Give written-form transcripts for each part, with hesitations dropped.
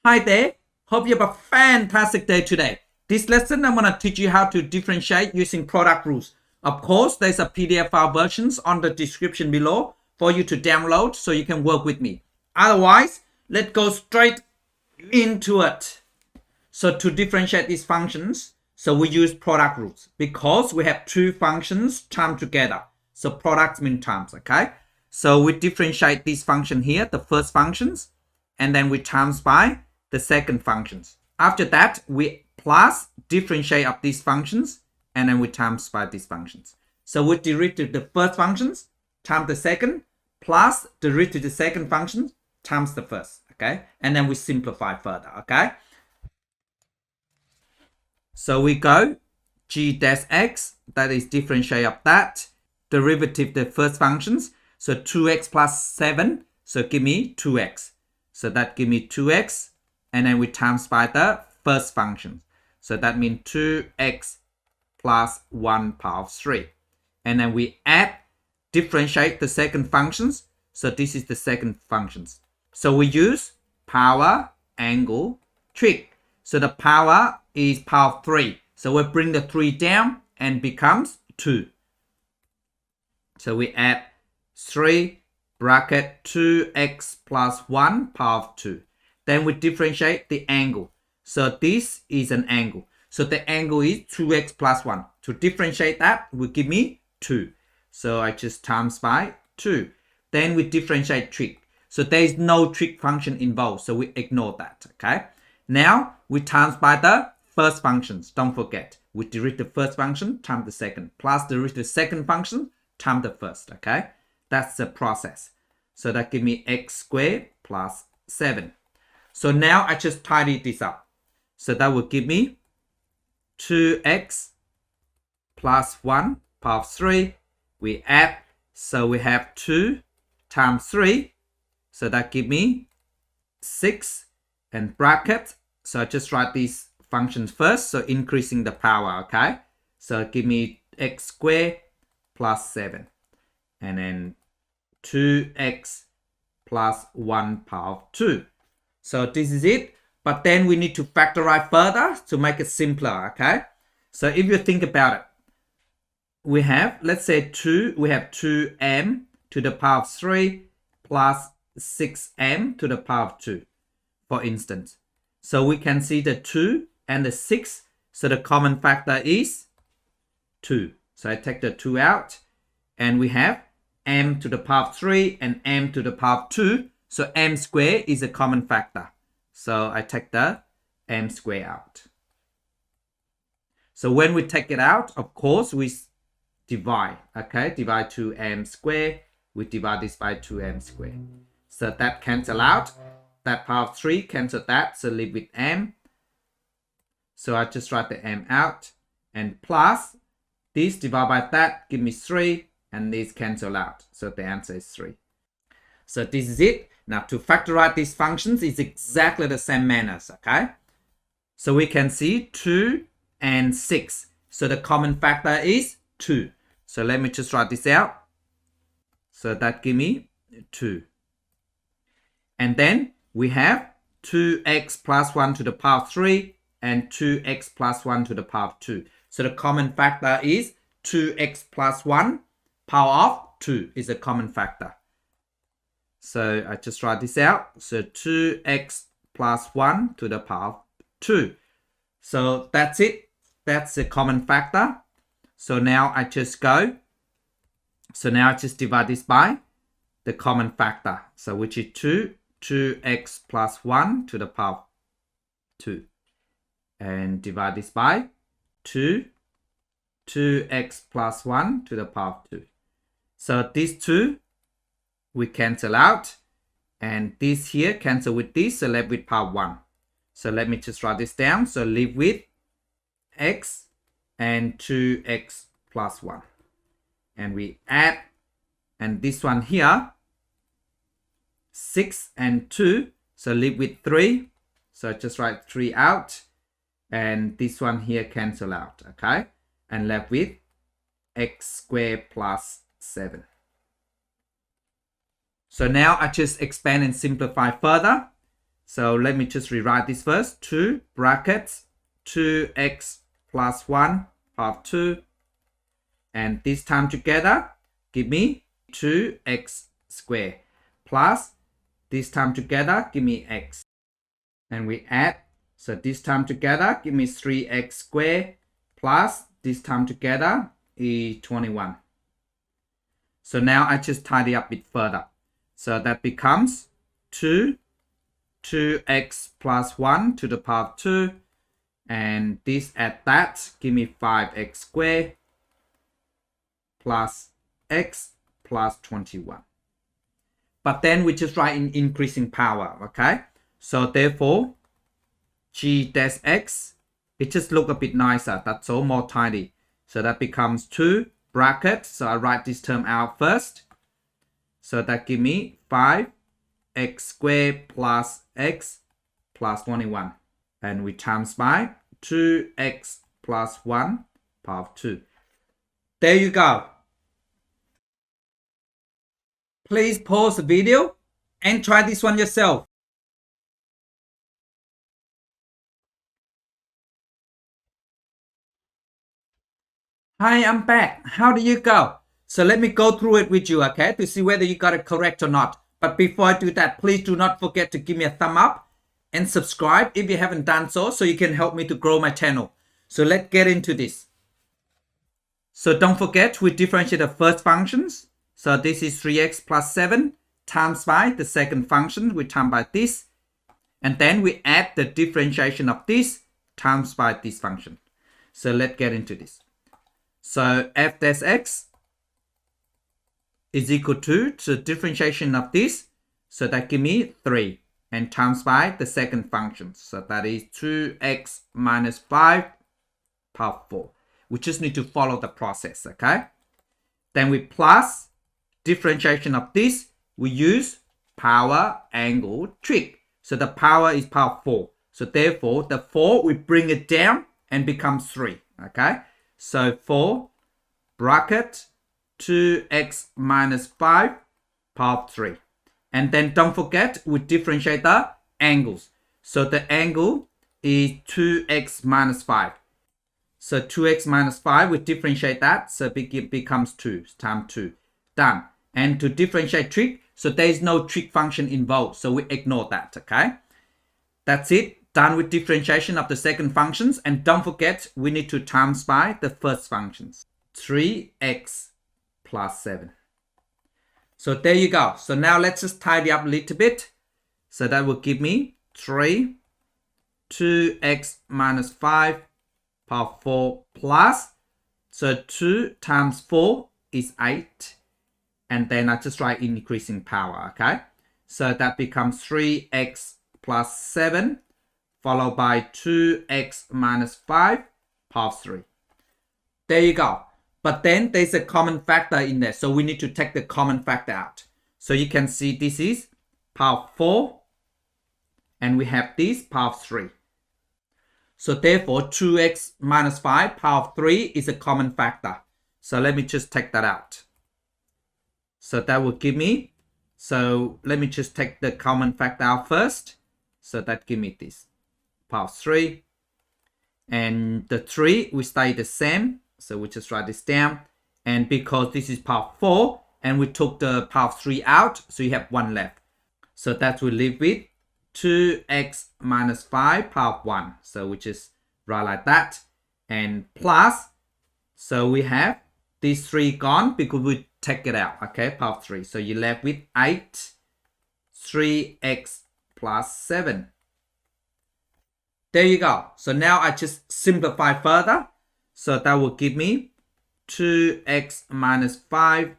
Hi there, hope you have a fantastic day today. This lesson I'm going to teach you how to differentiate using product rules. Of course, there's a PDF file versions on the description below for you to download so you can work with me. Otherwise, let's go straight into it. So to differentiate these functions, so we use product rules because we have two functions timed together. So products mean times, okay? So we differentiate this function here, the first functions, and then we times by the second functions. After that, we plus differentiate of these functions, and then we times by these functions. So we derivative the first functions times the second, plus derivative the second function times the first, okay? And then we simplify further, okay? So we go g dash x, that is differentiate of that, derivative the first functions, so 2x plus 7, so give me 2x. So that give me 2x, and then we times by the first function. So that means 2x plus 1 power of 3. And then we add, differentiate the second functions. So this is the second functions. So we use power angle trick. So the power is power of 3. So we bring the 3 down and becomes 2. So we add 3 bracket 2x plus 1 power of 2. Then we differentiate the angle. So this is an angle. So the angle is 2x plus 1. To differentiate that will give me 2. So I just times by 2. Then we differentiate trig. So there is no trig function involved. So we ignore that. Okay. Now we times by the first functions. Don't forget. We derive the first function times the second. Plus derive the second function times the first. Okay. That's the process. So that gives me x squared plus 7. So now I just tidy this up. So that will give me 2x plus 1 power of 3. We add, so we have 2 times 3. So that gives me 6 and bracket. So I just write these functions first. So increasing the power, okay? So give me x squared plus 7. And then 2x plus 1 power of 2. So this is it. But then we need to factorize further to make it simpler, okay? So if you think about it, we have, let's say we have 2m to the power of 3 plus 6m to the power of 2, for instance. So we can see the 2 and the 6. So the common factor is 2. So I take the 2 out, and we have m to the power of 3 and m to the power of 2. So m squared is a common factor. So I take the m squared out. So when we take it out, of course, we divide. Okay, divide 2m squared. We divide this by 2m squared. So that cancel out. That power of 3 cancel that. So leave with m. So I just write the m out. And plus, this divided by that, give me 3. And these cancel out. So the answer is 3. So this is it. Now to factorize these functions is exactly the same manners, okay? So we can see 2 and 6. So the common factor is 2. So let me just write this out. So that give me 2. And then we have 2x plus 1 to the power of 3 and 2x plus 1 to the power of 2. So the common factor is 2x plus 1 power of 2 is a common factor. So I just write this out. So 2x plus 1 to the power of 2. So that's it. That's the common factor. So now I just go. So now I just divide this by the common factor. So which is 2x plus 1 to the power of 2. And divide this by 2x plus 1 to the power of 2. So these two we cancel out, and this here cancel with this, so left with power 1. So let me just write this down. So leave with x and 2x plus 1. And we add, and this one here, 6 and 2, so leave with 3. So just write 3 out, and this one here cancel out, okay? And left with x squared plus 7. So now I just expand and simplify further. So let me just rewrite this first. 2 brackets 2x plus 1 power of 2. And this time together, give me 2x squared plus this time together, give me x. And we add, so this time together, give me 3x squared plus this time together is 21. So now I just tidy up a bit further. So that becomes 2x plus 1 to the power of 2. And this at that, give me 5x squared plus x plus 21. But then we just write in increasing power, okay? So therefore, g dash x, it just look a bit nicer. That's all, more tidy. So that becomes 2 brackets. So I write this term out first. So that give me 5x squared plus x plus 21. And we times by 2x plus 1 power of 2. There you go. Please pause the video and try this one yourself. Hi, I'm back. How do you go? So let me go through it with you, okay, to see whether you got it correct or not. But before I do that, please do not forget to give me a thumb up and subscribe if you haven't done so you can help me to grow my channel. So let's get into this. So don't forget, we differentiate the first functions. So this is 3x plus 7 times by the second function. We times by this. And then we add the differentiation of this times by this function. So let's get into this. So f dash x is equal to the differentiation of this. So that give me 3. And times by the second function. So that is 2x minus 5 power 4. We just need to follow the process, okay? Then we plus differentiation of this. We use power angle trick. So the power is power 4. So therefore, the 4, we bring it down and becomes 3, okay? So 4 bracket 2x minus 5 power 3. And then don't forget, we differentiate the angles. So the angle is 2x minus 5. So 2x minus 5, we differentiate that. So it becomes 2 times 2. Done. And to differentiate trig, so there is no trig function involved. So we ignore that, okay? That's it. Done with differentiation of the second functions. And don't forget, we need to times by the first functions. 3x plus 7. So there you go. So now let's just tidy up a little bit. So that will give me 3, 2x minus 5 power 4 plus. So 2 times 4 is 8. And then I just write increasing power, okay? So that becomes 3x plus 7 followed by 2x minus 5 power 3. There you go. But then there's a common factor in there. So we need to take the common factor out. So you can see this is power 4. And we have this power 3. So therefore 2x minus 5 power 3 is a common factor. So let me just take that out. So that will give me, so let me just take the common factor out first. So that give me this power 3. And the 3 will stay the same. So we just write this down. And because this is power 4 and we took the power 3 out, so you have 1 left. So that will leave with 2x minus 5 power 1. So we just write like that. And plus, so we have these 3 gone because we take it out, okay, power 3. So you're left with 8, 3x plus 7. There you go. So now I just simplify further. So that will give me 2x minus 5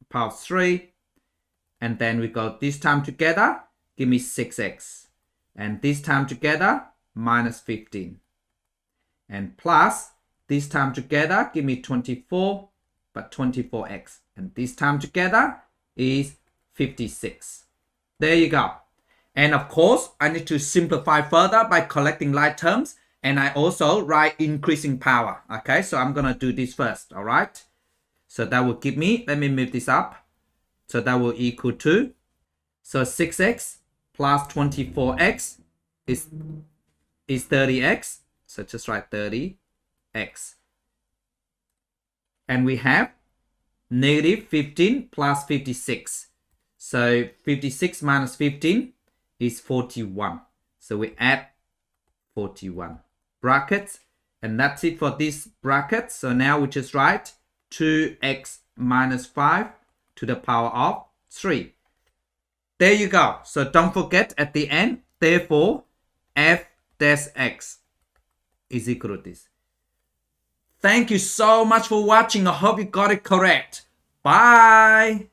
power 3. And then we go this time together, give me 6x. And this time together, minus 15. And plus, this time together, give me 24, but 24x. And this time together is 56. There you go. And of course, I need to simplify further by collecting like terms. And I also write increasing power. Okay, so I'm going to do this first. All right. So that will give me, let me move this up. So that will equal to, so 6x plus 24x is 30x. So just write 30x. And we have negative 15 plus 56. So 56 minus 15 is 41. So we add 41 brackets. And that's it for this bracket. So now we just write 2x minus 5 to the power of 3. There you go. So don't forget at the end, therefore, f dash x is equal to this. Thank you so much for watching. I hope you got it correct. Bye.